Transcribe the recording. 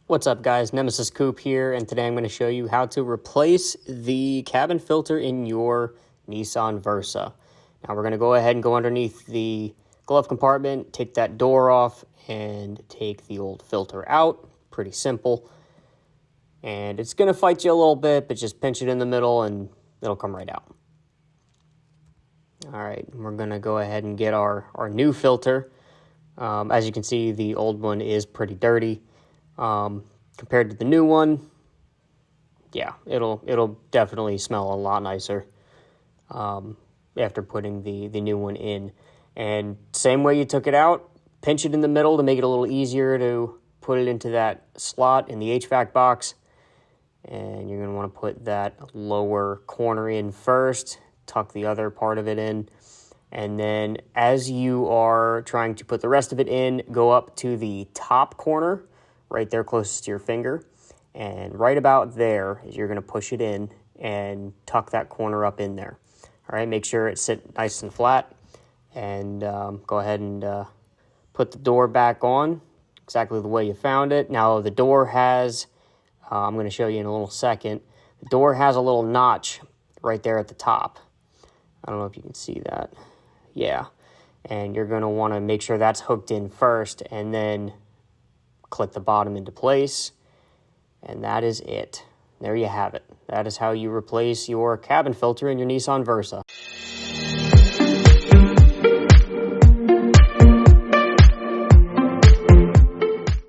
What's up guys, Nemesis Coupe here, and today I'm going to show you how to replace the cabin filter in your Nissan Versa. Now we're going to go ahead and go underneath the glove compartment, take that door off, and take the old filter out. Pretty simple. And it's going to fight you a little bit, but just pinch it in the middle and it'll come right out. Alright, we're going to go ahead and get our new filter. As you can see, the old one is pretty dirty. Compared to the new one, yeah, it'll definitely smell a lot nicer after putting the new one in. And same way you took it out, pinch it in the middle to make it a little easier to put it into that slot in the HVAC box. And you're going to want to put that lower corner in first, tuck the other part of it in. And then as you are trying to put the rest of it in, go up to the top corner, right there closest to your finger, and right about there is you're going to push it in and tuck that corner up in there. All right, make sure it sits nice and flat, and go ahead and put the door back on exactly the way you found it. Now the door has, I'm going to show you in a little second, the door has a little notch right there at the top. I don't know if you can see that. Yeah, and you're going to want to make sure that's hooked in first, and then click the bottom into place, and that is it. There you have it. That is how you replace your cabin filter in your Nissan Versa.